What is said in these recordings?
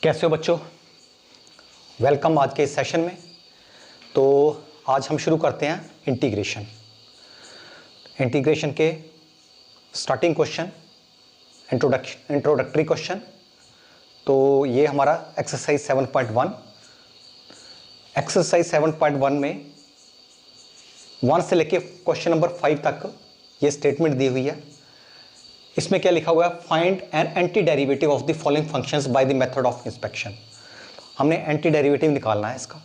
कैसे हो बच्चों? वेलकम आज के इस सेशन में। तो आज हम शुरू करते हैं इंटीग्रेशन के स्टार्टिंग क्वेश्चन, इंट्रोडक्टरी क्वेश्चन। तो ये हमारा एक्सरसाइज 7.1। एक्सरसाइज 7.1 में 1 से लेके क्वेश्चन नंबर 5 तक ये स्टेटमेंट दी हुई है। इसमें क्या लिखा हुआ है? Find an anti derivative of the following functions by the method of inspection. हमने एंटी डेरिवेटिव निकालना है इसका।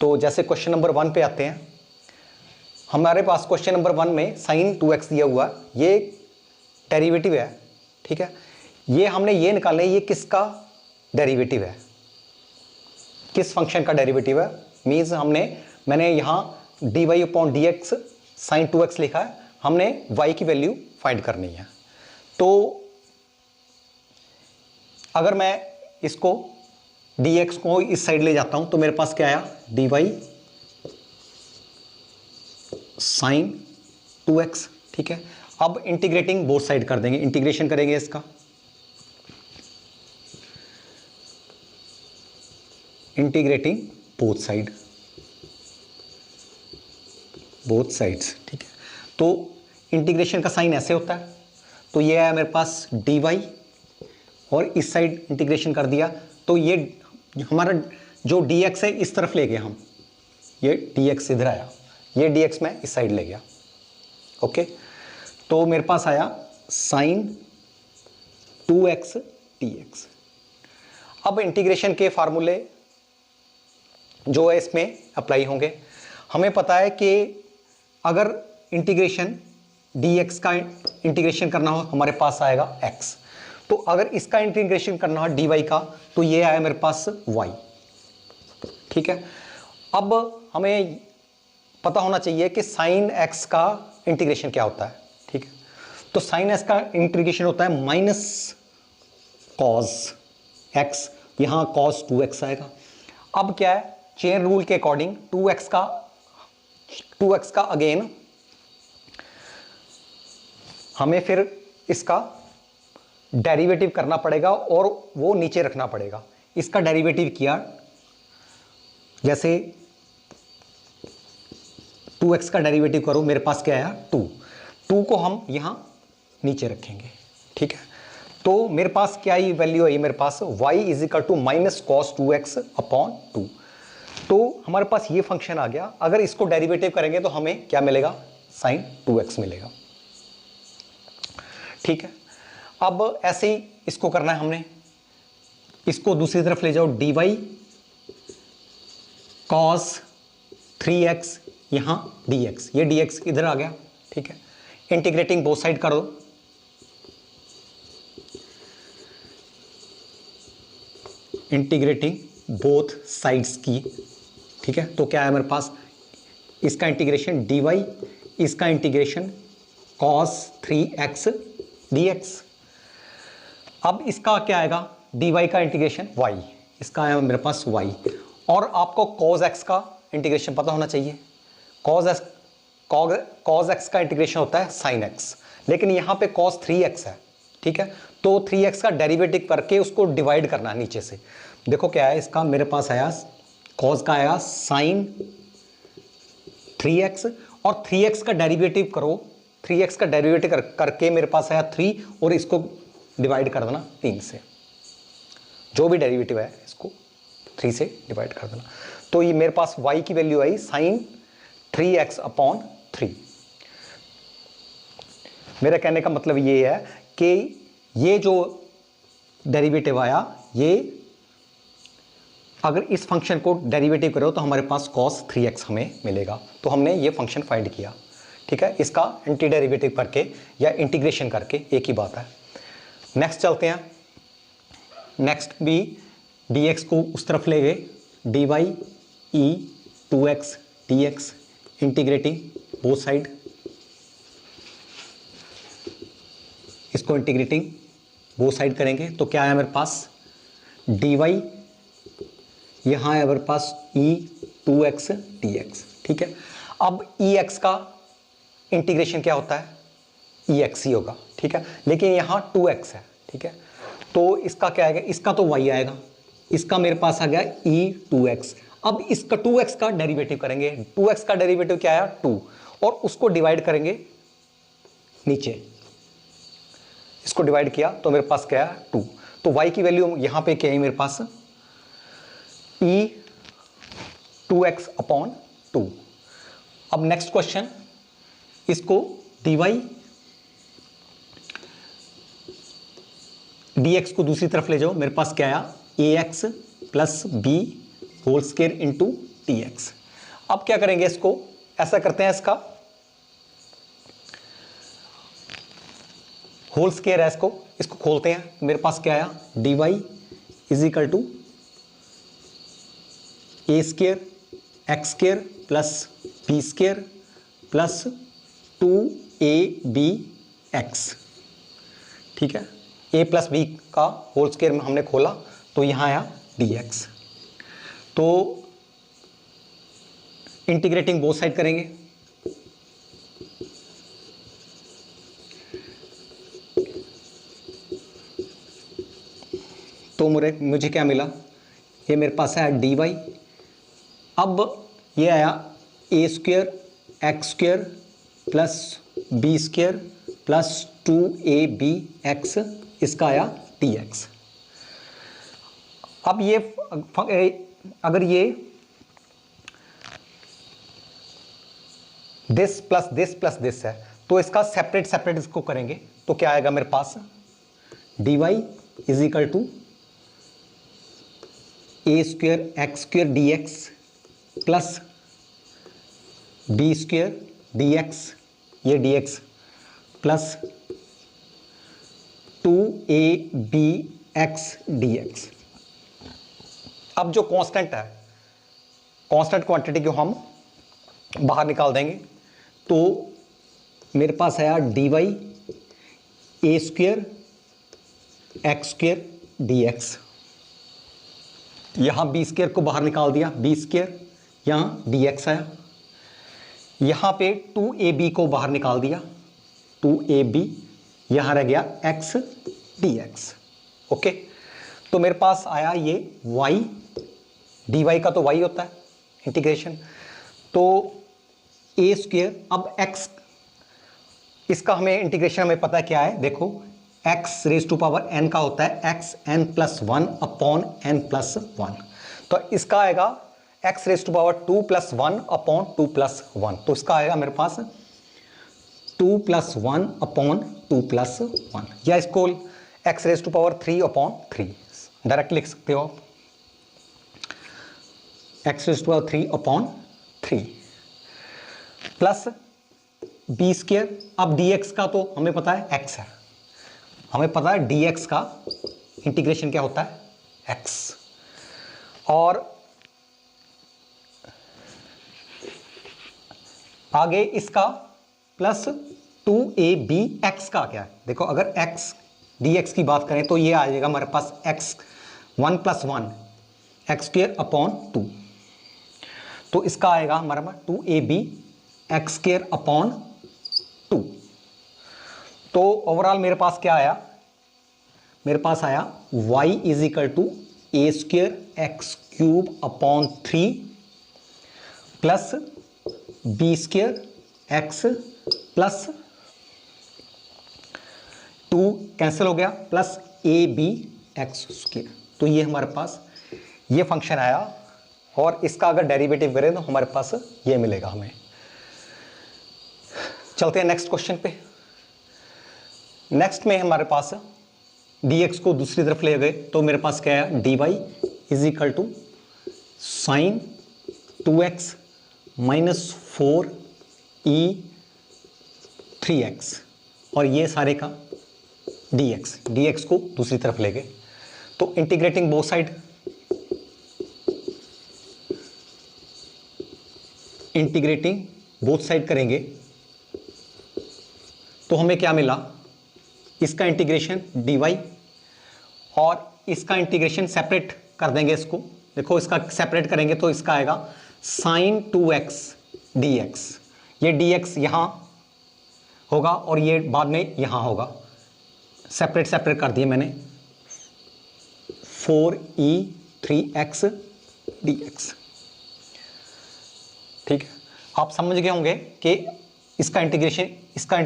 तो जैसे क्वेश्चन नंबर 1 पे आते हैं, हमारे पास क्वेश्चन नंबर 1 में sin 2x दिया हुआ है, ये डेरिवेटिव है, ठीक है। ये हमने ये निकालना है, ये किसका डेरिवेटिव है, किस फंक्शन का डेरिवेटिव है। मीन्स मैंने यहाँ dy/dx sin 2x लिखा है, हमने y की वैल्यू फाइंड करनी है। तो अगर मैं इसको dx को इस साइड ले जाता हूं तो मेरे पास क्या आया? dy sin 2x, ठीक है। अब इंटीग्रेटिंग बोथ साइड कर देंगे, इंटीग्रेशन करेंगे इसका। इंटीग्रेटिंग बोथ साइड्स, ठीक है। तो इंटीग्रेशन का साइन ऐसे होता है। तो ये है मेरे पास dy और इस साइड इंटीग्रेशन कर दिया, तो ये हमारा जो dx है इस तरफ ले गए हम, ये dx इधर आया, ये dx मैं इस साइड ले गया, ओके। तो मेरे पास आया sin 2x dx। अब इंटीग्रेशन के फार्मूले जो है इसमें अप्लाई होंगे। हमें पता है कि अगर इंटीग्रेशन dx का इंटीग्रेशन करना हो हमारे पास आएगा x, तो अगर इसका इंटीग्रेशन करना हो dy का तो ये आया मेरे पास y, ठीक है। अब हमें पता होना चाहिए कि sin x का इंटीग्रेशन क्या होता है, ठीक है। तो sin x का इंटीग्रेशन होता है माइनस cos x, यहाँ cos 2x आएगा। अब क्या है, चेन रूल के अकॉर्डिंग 2x का अगेन हमें फिर इसका डेरिवेटिव करना पड़ेगा और वो नीचे रखना पड़ेगा। इसका डेरिवेटिव किया, जैसे 2x का डेरिवेटिव करो, मेरे पास क्या आया? 2 को हम यहां नीचे रखेंगे, ठीक है। तो मेरे पास क्या ही वैल्यू आई? मेरे पास y = minus cos 2x upon 2। तो हमारे पास ये फंक्शन आ गया। अगर इसको डेरिवेटिव करेंगे तो हमें क्या मिलेगा? sin 2x मिलेगा, ठीक है। अब ऐसे ही इसको करना है हमने, इसको दूसरी तरफ ले जाओ, dy cos 3x यहां dx, ये dx इधर आ गया, ठीक है। इंटीग्रेटिंग बोथ साइड कर दो, इंटीग्रेटिंग बोथ साइड्स की, ठीक है। तो क्या है मेरे पास? इसका इंटीग्रेशन dy, इसका इंटीग्रेशन cos 3x dx। अब इसका क्या आएगा? dy का इंटीग्रेशन y, इसका आया मेरे पास y। और आपको cos x का इंटीग्रेशन पता होना चाहिए। cos x का इंटीग्रेशन होता है sin x, लेकिन यहाँ पे cos 3x है, ठीक है। तो 3x का डेरिवेटिव करके उसको डिवाइड करना है नीचे से। देखो क्या है इसका, मेरे पास आया cos का आया sin 3x और 3x का डेरिवेटिव करो, 3x का डेरिवेटिव करके मेरे पास आया 3 और इसको डिवाइड कर देना 3 से। जो भी डेरिवेटिव है इसको 3 से डिवाइड कर देना। तो ये मेरे पास y की वैल्यू आई sin 3x अपॉन 3। मेरा कहने का मतलब ये है कि ये जो डेरिवेटिव आया, ये अगर इस फंक्शन को डेरिवेटिव करो तो हमारे पास cos 3x हमें मिलेगा। तो हमने ये फंक्शन फाइंड किया, ठीक है। इसका एंटी डेरिवेटिव करके या इंटीग्रेशन करके एक ही बात है। नेक्स्ट चलते हैं। नेक्स्ट भी dx को उस तरफ ले गए, dy e 2x dx, integrating both side, इसको इंटीग्रेटिंग बोथ साइड करेंगे तो क्या है मेरे पास? dy यहाँ है मेरे पास e 2x dx, ठीक है। अब ex का इंटीग्रेशन क्या होता है? ex ही होगा, ठीक है। लेकिन यहाँ 2x है, ठीक है। तो इसका क्या आएगा, इसका तो y आएगा, इसका मेरे पास आ गया e2x। अब इसका 2x का डेरिवेटिव करेंगे, 2x का डेरिवेटिव क्या आया 2, और उसको डिवाइड करेंगे नीचे, इसको डिवाइड किया तो मेरे पास क्या है 2। तो y की वैल्यू यहां पे क्या है मेरे पास e2x अपॉन 2। अब नेक्स्ट क्वेश्चन, इसको dy dx को दूसरी तरफ ले जाओ, मेरे पास क्या आया ax plus b whole square into dx। अब क्या करेंगे, इसको ऐसा करते हैं, इसका होल स्क्वायर है, इसको खोलते हैं, मेरे पास क्या आया dy is equal to a square x square plus B square plus 2abx। ठीक है, a प्लस बी का होल स्क्वायर में हमने खोला तो यहां आया dx। तो इंटीग्रेटिंग बोथ साइड करेंगे, तो मुझे क्या मिला, ये मेरे पास आया dy, अब ये आया A square x square plus B square plus 2abx, इसका आया dx। अब ये अगर ये दिस प्लस दिस है तो इसका सेपरेट सेपरेट इसको करेंगे तो क्या आएगा मेरे पास dy is equal to a square x square dx plus B square dx, ये dx प्लस 2abx dx। अब जो कांस्टेंट है, कांस्टेंट क्वांटिटी को हम बाहर निकाल देंगे, तो मेरे पास आया dy ए स्क्वायर एक्स स्क्वायर dx, यहां बी स्क्वायर को बाहर निकाल दिया, बी स्क्वायर, यहां dx आया, यहां पे 2ab को बाहर निकाल दिया, 2ab, यहां रह गया x dx। ओके, तो मेरे पास आया ये y, dy का तो y होता है इंटीग्रेशन, तो ए स्क्वायर, अब x, इसका हमें इंटीग्रेशन हमें पता है क्या है, देखो x raise to power n का होता है x n plus 1 upon n plus 1, तो इसका आएगा x raise to power 2 plus 1 upon 2 plus 1, तो इसका आएगा मेरे पास 2 प्लस 1 अपॉन 2 प्लस 1, या इसको x raise to power 3 upon 3 direct लिख सकते हो आप, x raise to power 3 upon 3 plus B square. अब dx का तो हमें पता है x है, हमें पता है dx का इंटीग्रेशन क्या होता है x, और आगे इसका प्लस 2abx का क्या है, देखो अगर x dx की बात करें तो ये आ जाएगा हमारे पास x 1 plus 1 x square upon 2, तो इसका आएगा हमारे पास 2ab एक्स स्क्वायर अपॉन 2। तो ओवरऑल मेरे पास क्या आया, मेरे पास आया y is equal to a square x cube upon 3 plus B square x plus 2 cancel हो गया plus a b x square. तो ये हमारे पास ये फंक्शन आया, और इसका अगर डेरिवेटिव करें तो हमारे पास ये मिलेगा हमें। चलते हैं नेक्स्ट क्वेश्चन पे। नेक्स्ट में हमारे पास dx को दूसरी तरफ ले गए तो मेरे पास क्या है dy is equal to sine 2x minus 4e3x, और ये सारे का dx को दूसरी तरफ ले गए, तो integrating both side, integrating both side करेंगे तो हमें क्या मिला, इसका इंटीग्रेशन dy और इसका इंटीग्रेशन सेपरेट कर देंगे इसको, देखो इसका सेपरेट करेंगे तो इसका आएगा साइन 2x dx, ये dx यहां होगा और ये बाद में यहां होगा, सेपरेट सेपरेट कर दिए मैंने, 4e3x dx। ठीक है, आप समझ गए होंगे कि इसका इंटीग्रेशन किया, इसका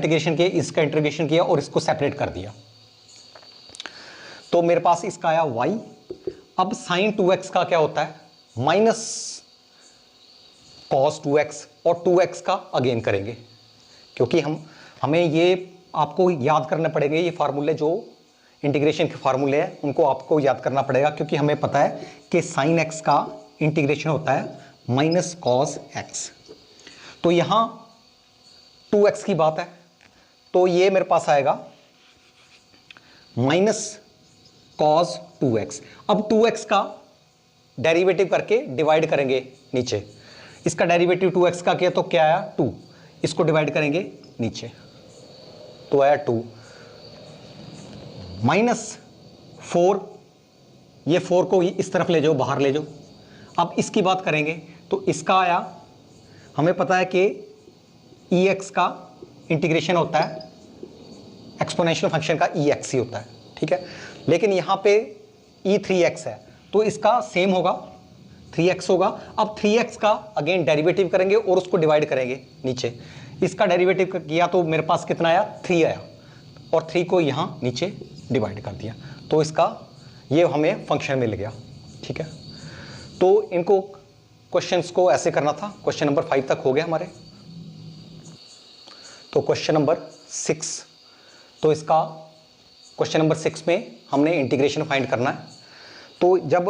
इंटीग्रेशन किया और इसको सेपरेट कर दिया। तो मेरे पास इसका आया y। अब साइन 2x का क्या होता है, माइनस कॉस 2x, और 2x का अगेन करेंगे, क्योंकि हमें ये आपको याद करना पड़ेगा, ये फार्मूले जो इंटीग्रेशन के फार्मूले हैं उनको आपको याद करना पड़ेगा, क्योंकि हमें पता है कि साइन x का इंटीग्रेशन होता है माइनस कॉस x। तो यहां 2x की बात है, तो ये मेरे पास आएगा माइनस कॉस 2x। अब 2x का डेरिवेटिव करके डिवाइड करेंगे नीचे, इसका डेरिवेटिव 2x का किया तो क्या आया 2, इसको डिवाइड करेंगे नीचे तो आया 2 माइनस 4, ये 4 को इस तरफ ले जाओ, बाहर ले जाओ। अब इसकी बात करेंगे तो इसका आया, हमें पता है कि ex का इंटीग्रेशन होता है एक्सपोनेंशियल फंक्शन का ex ही होता है, ठीक है। लेकिन यहाँ पे e3x है तो इसका सेम होगा, 3x होगा। अब 3x का अगेन डेरिवेटिव करेंगे और उसको डिवाइड करेंगे नीचे, इसका डेरिवेटिव किया तो मेरे पास कितना आया 3 आया, और 3 को यहाँ नीचे डिवाइड कर दिया, तो इसका ये हमें फंक्शन मिल गया, ठीक है। तो इनको क्वेश्चंस को ऐसे करना था। क्वेश्चन नंबर 5 तक हो गया हमारे। तो क्वेश्चन नंबर 6, तो इसका क्वेश्चन नंबर 6 में हमने इंटीग्रेशन फाइंड करना है। तो जब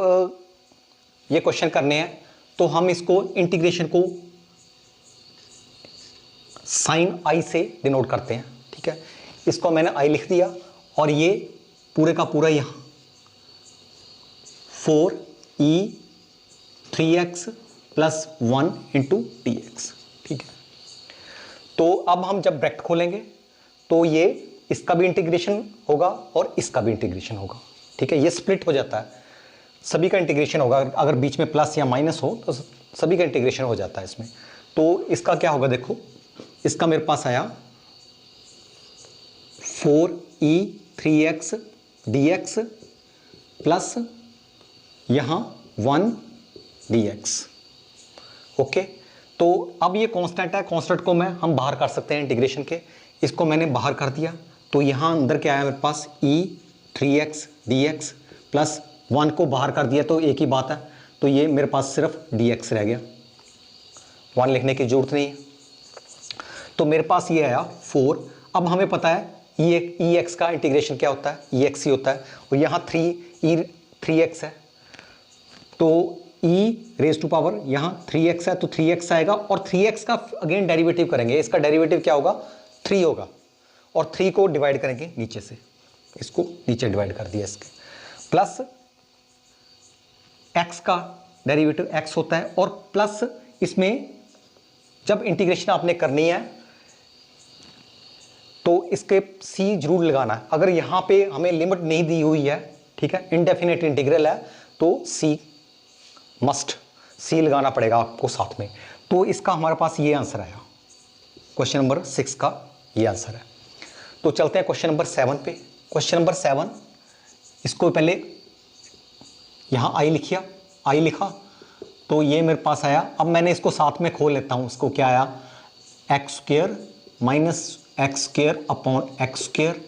ये क्वेश्चन करने हैं तो हम इसको इंटीग्रेशन को साइन आई से डिनोट करते हैं, ठीक है। इसको मैंने आई लिख दिया और ये पूरे का पूरा यहाँ 4e3x प्लस 1 इंटू dx, ठीक है। तो अब हम जब ब्रैकेट खोलेंगे तो ये इसका भी इंटीग्रेशन होगा और इसका भी इंटीग्रेशन होगा, ठीक है। ये स्प्लिट हो जाता है, सभी का इंटीग्रेशन होगा, अगर बीच में प्लस या माइनस हो तो सभी का इंटीग्रेशन हो जाता है इसमें। तो इसका क्या होगा, देखो इसका मेरे पास आया 4e3x dx प्लस यहाँ 1 dx, ओके। तो अब ये कांस्टेंट है, कांस्टेंट को हम बाहर कर सकते हैं इंटीग्रेशन के, इसको मैंने बाहर कर दिया। तो यहाँ अंदर क्या आया मेरे पास e3x dx प्लस 1 को बाहर कर दिया तो एक ही बात है, तो ये मेरे पास सिर्फ dx रह गया, 1 लिखने की जरूरत नहीं है। तो मेरे पास ये आया 4। अब हमें पता है ex का इंटीग्रेशन क्या होता है, ex ही होता है, और यहाँ 3x है तो e रेज टू पावर यहाँ 3x है तो 3x आएगा, और 3x का अगेन डेरिवेटिव करेंगे, इसका डेरिवेटिव क्या होगा 3 होगा, और 3 को डिवाइड करेंगे नीचे से, इसको नीचे डिवाइड कर दिया इसके, प्लस x का डेरिवेटिव x होता है, और प्लस इसमें जब इंटीग्रेशन आपने करनी है तो इसके c जरूर लगाना है। अगर यहाँ पे हमें लिमिट नहीं दी हुई है, ठीक है, इनडेफिनेट इंटीग्रल है तो c मस्ट c लगाना पड़ेगा आपको साथ में। तो इसका हमारे पास ये आंसर आया, क्वेश्चन नंबर 6 का ये आंसर है। तो चलते हैं क्वेश्चन नंबर 7 पे। क्वेश्चन नंबर 7, इसको पहले यहाँ आई लिखा तो ये मेरे पास आया। अब मैंने इसको साथ में खोल लेता हूँ, इसको क्या आया x square minus x square upon x square,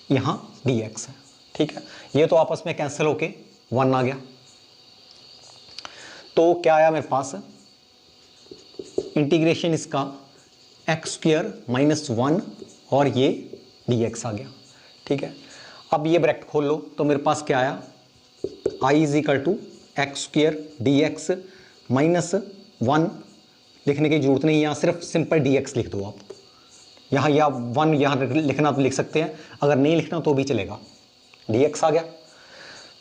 यहाँ dx है, ठीक है। ये तो आपस में कैंसिल होके 1 आ गया, तो क्या आया मेरे पास इंटीग्रेशन इसका एक्स स्क्वायर माइनस 1 और ये dx आ गया, ठीक है। अब ये ब्रैकेट खोल लो तो मेरे पास क्या आया i is equal to x square dx minus 1, लिखने की जरूरत नहीं, यहाँ सिर्फ सिंपल dx लिख दो आप, यहाँ या 1 यहाँ लिखना तो लिख सकते हैं, अगर नहीं लिखना तो भी चलेगा, dx आ गया।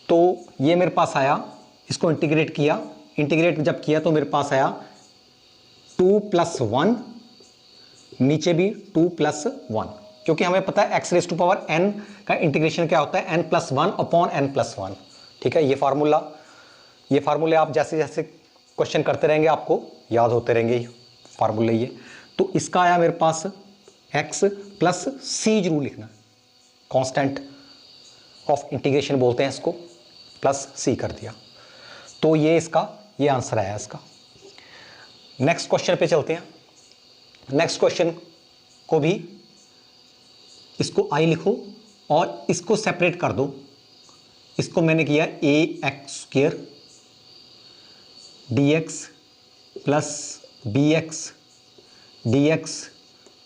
तो ये मेरे पास आया, इसको इंटीग्रेट किया, इंटीग्रेट जब किया तो मेरे पास आया 2 प्लस 1, नीचे भी 2 प्लस 1, क्योंकि हमें पता है x raise to power n का इंटीग्रेशन क्या होता है n plus 1 upon n plus 1, ठीक है। ये फार्मूले आप जैसे जैसे क्वेश्चन करते रहेंगे आपको याद होते रहेंगे ये फार्मूले ये। तो इसका आया मेरे पास x प्लस c जरूर लिखना कांस्टेंट, ऑफ इंटीग्रेशन बोलते हैं इसको, प्लस सी कर दिया। तो ये इसका ये आंसर आया इसका। नेक्स्ट क्वेश्चन पे चलते हैं। नेक्स्ट क्वेश्चन को भी इसको आई लिखो और इसको सेपरेट कर दो। इसको मैंने किया A X square D X plus B X D X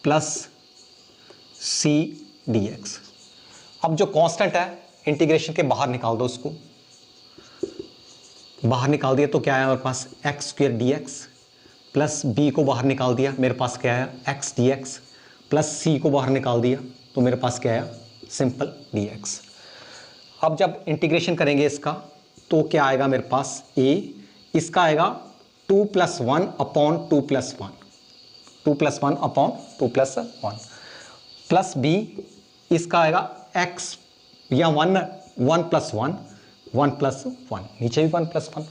plus C D X. अब जो कांस्टेंट है इंटीग्रेशन के बाहर निकाल दो, इसको बाहर निकाल दिया तो क्या आया मेरे पास X square D X plus B को बाहर निकाल दिया, मेरे पास क्या आया X D X plus C को बाहर निकाल दिया तो मेरे पास क्या आया सिंपल डी एक्स। अब जब इंटीग्रेशन करेंगे इसका तो क्या आएगा मेरे पास ए, इसका आएगा 2 + 1 अपॉन 2 + 1, 2 + 1 अपॉन 2 + 1 प्लस बी, इसका आएगा x या 1 + 1 1 + 1, नीचे भी 1 + 1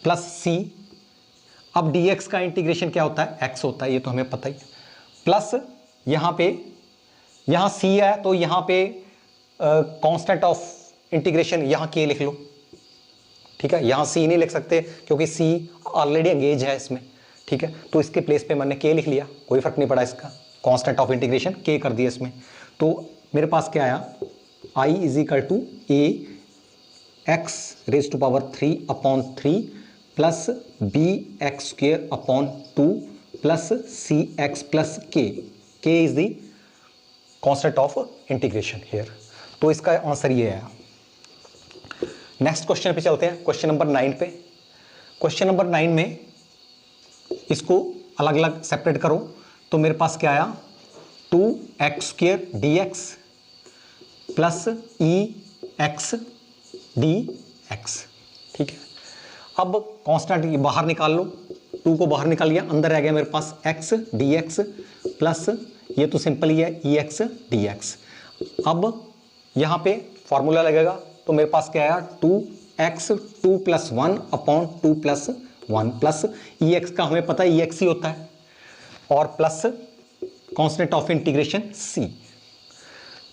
प्लस सी। अब dx का इंटीग्रेशन क्या होता है x होता है, ये तो हमें पता ही है, प्लस यहाँ c है तो यहाँ पे कांस्टेंट ऑफ इंटीग्रेशन यहाँ k लिख लो, ठीक है। यहाँ c नहीं लिख सकते क्योंकि c ऑलरेडी एंगेज है इसमें, ठीक है। तो इसके प्लेस पे मैंने k लिख लिया, कोई फर्क नहीं पड़ा, इसका कांस्टेंट ऑफ इंटीग्रेशन k कर दिया इसमें। तो मेरे पास क्या आया i = a x⁻³ upon 3 plus bx² upon 2 plus cx plus k is the constant of integration here. तो इसका आंसर ये आया। नेक्स्ट क्वेश्चन पे चलते हैं, क्वेश्चन नंबर 9 पे। क्वेश्चन नंबर 9 में इसको अलग अलग सेपरेट करो तो मेरे पास क्या आया 2x² dx plus ex dx, ठीक है। अब कांस्टेंट बाहर निकाल लो, 2 को बाहर निकाल लिया, अंदर रह गया मेरे पास x dx प्लस ये तो सिंपल ही है ex dx। अब यहाँ पे फॉर्मूला लगेगा तो मेरे पास क्या आया 2x 2 + 1 अपॉन 2 + 1 प्लस ex का हमें पता है ex ही होता है और plus constant of integration c।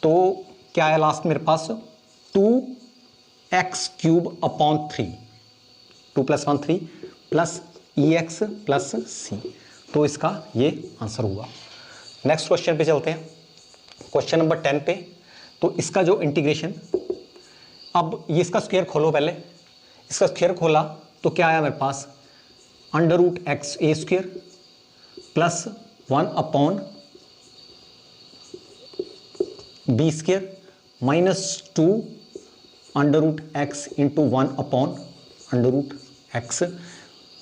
तो क्या है लास्ट मेरे पास 2x³ upon 3, 2 + 1 3 plus ex plus c। तो इसका ये आंसर हुआ। नेक्स्ट क्वेश्चन पे चलते हैं, क्वेश्चन नंबर 10 पे। तो इसका जो इंटीग्रेशन, अब ये इसका स्क्वायर खोलो, पहले इसका स्क्वायर खोला तो क्या आया मेरे पास √(x² plus 1 upon b² minus 2 √x into 1 upon √x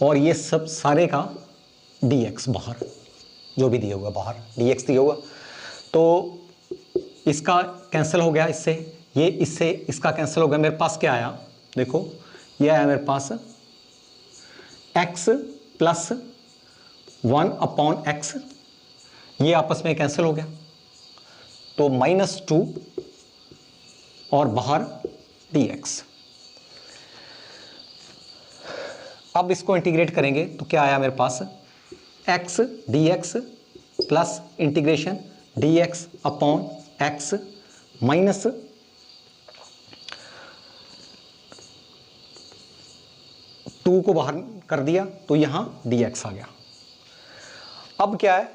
और ये सब सारे का dx बाहर, जो भी दिया होगा बाहर dx दिया होगा। तो इसका कैंसिल हो गया इससे, ये इससे इसका कैंसिल हो गया। मेरे पास क्या आया देखो, ये आया मेरे पास x प्लस 1 अपॉन x, ये आपस में कैंसिल हो गया तो -2 और बाहर dx। अब इसको इंटीग्रेट करेंगे तो क्या आया मेरे पास x dx plus integration dx upon x minus two को बाहर कर दिया तो यहां dx आ गया। अब क्या है,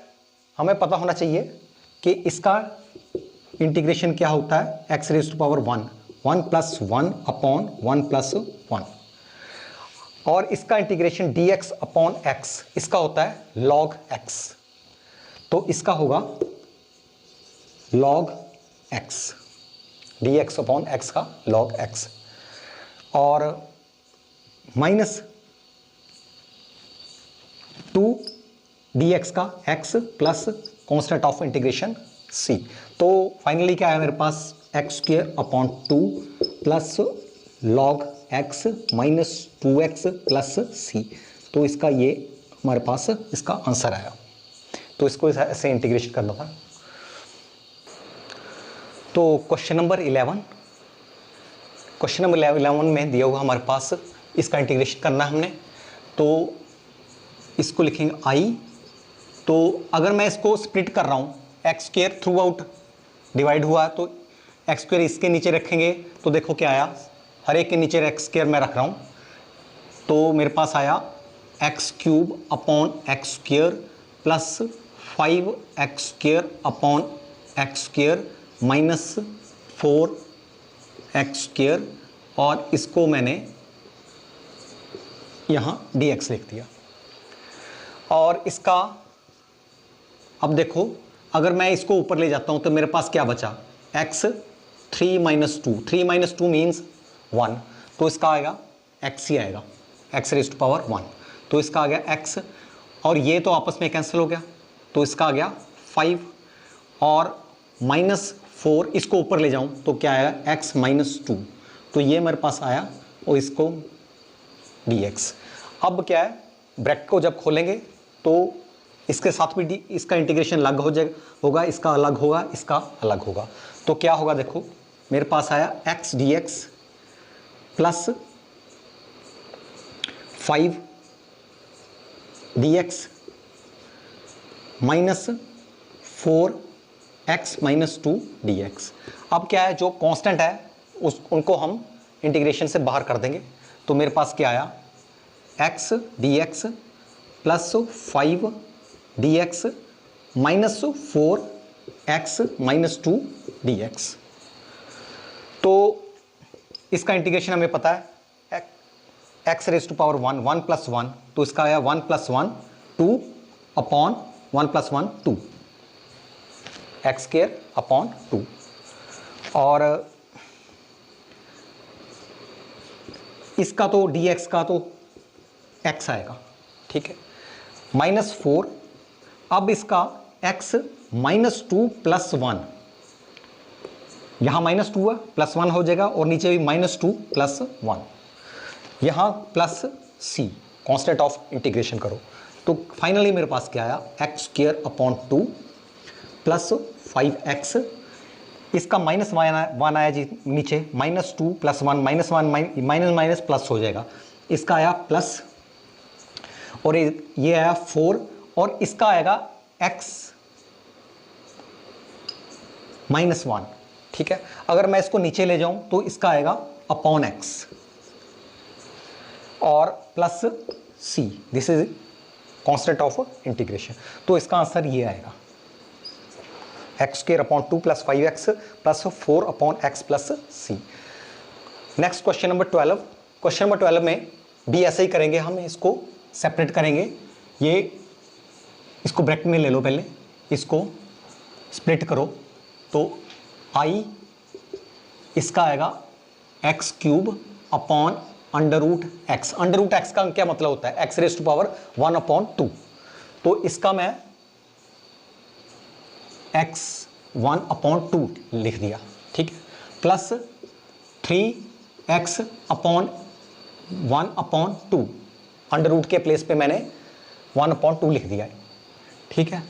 हमें पता होना चाहिए कि इसका इंटीग्रेशन क्या होता है x⁻1 1 + 1 अपॉन 1 + 1 और इसका इंटीग्रेशन dx अपॉन x, इसका होता है log x। तो इसका होगा log x, dx upon x का log x और माइनस 2 dx का x plus constant of integration c। तो फाइनली क्या है मेरे पास x² upon 2 plus log x minus 2x plus c। तो इसका ये हमारे पास इसका आंसर आया। तो इसको ऐसे इंटीग्रेशन करना था। तो क्वेश्चन नंबर 11, क्वेश्चन नंबर 11 में दिया हुआ हमारे पास इसका इंटीग्रेशन करना है हमने। तो इसको लिखेंगे i। तो अगर मैं इसको स्प्लिट कर रहा हूँ x² थ्रू आउट डिवाइड हुआ तो एक्स स्क्वायर इसके नीचे रखेंगे तो देखो क्या आया, हर एक के नीचे एक्स स्क्वायर मैं रख रहा हूँ, तो मेरे पास आया x cube upon x square plus 5x square upon x square minus 4x square, और इसको मैंने यहाँ dx लिख दिया। और इसका अब देखो, अगर मैं इसको ऊपर ले जाता हूँ तो मेरे पास क्या बचा, x 3 माइनस 2, 3 माइनस 2 मीन्स 1, तो इसका आएगा x ही आएगा, x रेज़ टू पावर 1, तो इसका आ गया x, और ये तो आपस में कैंसिल हो गया, तो इसका आ गया 5 और माइनस 4, इसको ऊपर ले जाऊं तो क्या आएगा x माइनस 2, तो ये मेरे पास आया और इसको dx। अब क्या है, ब्रैकेट को जब खोलेंगे तो इसके साथ भी इसका इंटीग्रेशन अलग हो जाएगा, होगा, इसका अलग होगा, इसका अलग होगा, तो क्या होगा देखो, मेरे पास आया x dx plus 5 dx minus 4x minus 2 dx। अब क्या है, जो कांस्टेंट है उनको हम इंटीग्रेशन से बाहर कर देंगे, तो मेरे पास क्या आया, x dx plus 5 dx minus 4x minus 2 dx। तो इसका इंटीग्रेशन हमें पता है x raise to power 1, 1 plus 1, तो इसका आया 1 plus 1 2 upon 1 plus 1 2, x square upon 2, और इसका तो dx का तो x आएगा, ठीक है, माइनस 4, अब इसका x माइनस 2 प्लस 1, यहाँ माइनस 2 है प्लस 1 हो जाएगा, और नीचे भी माइनस 2 प्लस 1, यहाँ plus c, constant of integration करो, तो फाइनली मेरे पास क्या आया, x square upon 2 plus 5x, इसका माइनस 1 आया जी नीचे, minus 2 plus 1, minus 1 minus minus plus हो जाएगा, इसका आया प्लस, और ये आया 4, और इसका आएगा x माइनस 1, ठीक है। अगर मैं इसको नीचे ले जाऊं तो इसका आएगा अपॉन x और plus c, this is constant of integration, तो इसका आंसर ये आएगा, x square upon 2 plus 5x plus 4 upon x plus c। Next question number 12। Question number 12 में भी ऐसे ही करेंगे, हम इसको सेपरेट करेंगे, ये इसको ब्रैकेट में ले लो, पहले इसको स्प्लिट करो, तो i इसका आएगा x cube upon under root x. Under root x का क्या मतलब होता है, x raise to power 1 upon 2, तो इसका मैं x 1 अपॉन 2 लिख दिया, ठीक है, plus 3x upon 1 upon 2, under root के प्लेस पे मैंने 1 अपॉन 2 लिख दिया है, ठीक है,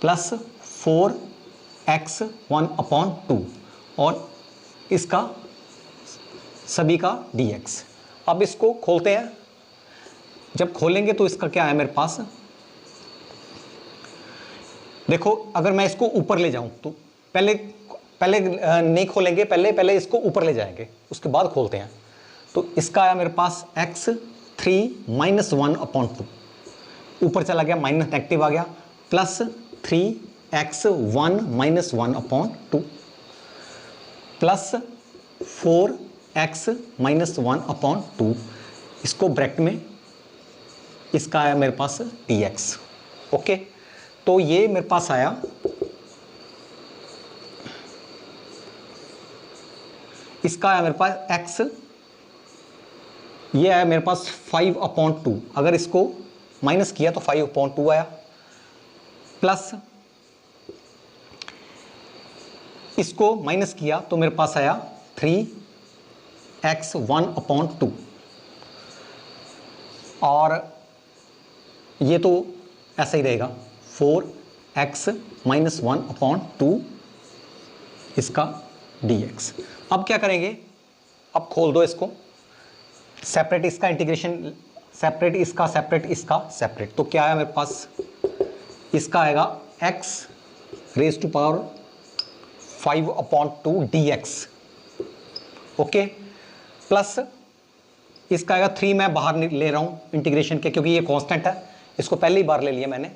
प्लस 4x 1 अपॉन 2, और इसका सभी का dx। अब इसको खोलते हैं, जब खोलेंगे तो इसका क्या है मेरे पास, देखो अगर मैं इसको ऊपर ले जाऊं तो पहले नहीं खोलेंगे, पहले इसको ऊपर ले जाएंगे, उसके बाद खोलते हैं, तो इसका आया मेरे पास x 3 माइनस 1 अपॉन 2, ऊपर चला गया माइनस नेगेटिव आ गया, plus 3x 1 minus 1 upon 2, plus 4x minus 1 upon 2, इसको ब्रैकेट में, इसका आया मेरे पास dx। ओके, तो ये मेरे पास आया, इसका आया मेरे पास x, ये आया मेरे पास 5 अपॉन 2, अगर इसको माइनस किया तो 5 अपॉन 2 आया, प्लस इसको माइनस किया तो मेरे पास आया 3x 1 अपॉन 2, और ये तो ऐसा ही रहेगा 4x माइनस 1 अपॉन 2 इसका dx। अब क्या करेंगे, अब खोल दो इसको, सेपरेट इसका इंटीग्रेशन, सेपरेट इसका, सेपरेट इसका, सेपरेट, तो क्या आया मेरे पास, इसका आएगा x raise to power 5/2 dx, okay, plus इसका आएगा 3, मैं बाहर ले रहा हूँ इंटीग्रेशन के क्योंकि ये कांस्टेंट है, इसको पहली बार ले लिया मैंने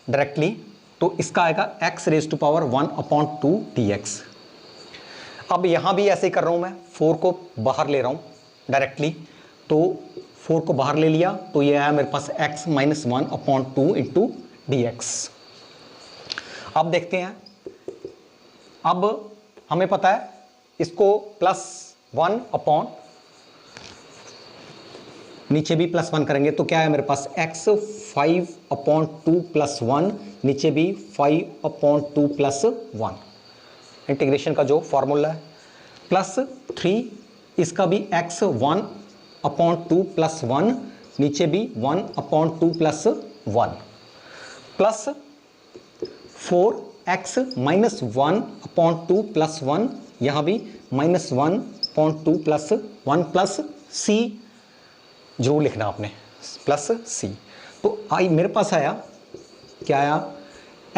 डायरेक्टली, तो इसका आएगा x⁻1/2 dx। अब यहाँ भी ऐसे ही कर रहा हूँ मैं, 4 को बाहर ले रहा हूँ डायरेक्टली, तो 4 को बाहर ले लिया तो ये आया मेरे पास x-1/2 dx। अब देखते हैं, अब हमें पता है इसको +1 नीचे भी +1 करेंगे तो क्या है मेरे पास x 5/2 + 1, नीचे भी 5/2 + 1, इंटीग्रेशन का जो फॉर्मूला है, +3 इसका भी x 1/2 + 1, नीचे भी 1/2 + 1, प्लस 4x -1/2 + 1, यहाँ भी -1/2 + 1 प्लस c जरूर लिखना आपने, प्लस c। तो आई मेरे पास आया, क्या आया,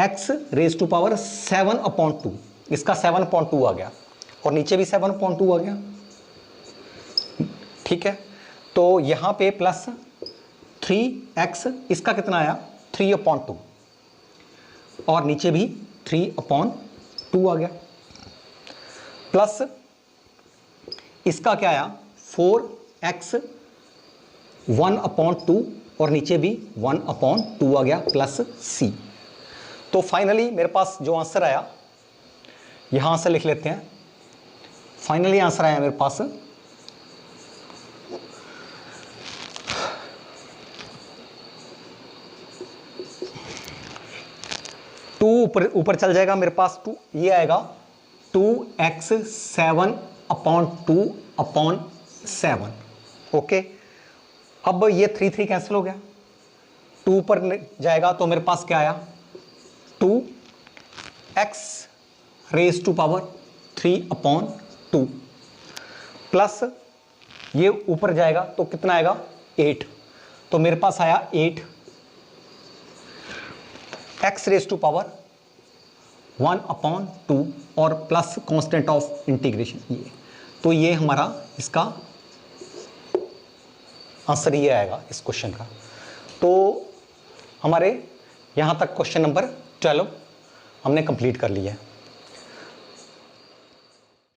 x⁻7/2, इसका 7/2 आ गया और नीचे भी 7/2 आ गया, ठीक है। तो यहाँ पे प्लस 3x, इसका कितना आया 3/2 और नीचे भी 3/2 आ गया, प्लस इसका क्या आया 4x 1/2 और नीचे भी 1/2 आ गया, प्लस c। तो फाइनली मेरे पास जो आंसर आया, यहां से लिख लेते हैं, फाइनली आंसर आया मेरे पास 2 ऊपर चल जाएगा मेरे पास 2, ये आएगा 2x 7/2/7, ओके। अब ये 3 कैंसिल हो गया, 2 ऊपर जाएगा तो मेरे पास क्या आया 2x⁻3/2 प्लस ये ऊपर जाएगा तो कितना आएगा 8, तो मेरे पास आया 8x⁻1/2 और प्लस कांस्टेंट ऑफ इंटीग्रेशन, ये तो ये हमारा इसका आंसर ये आएगा इस क्वेश्चन का। तो हमारे यहाँ तक क्वेश्चन नंबर 12 हमने कंप्लीट कर लिया है।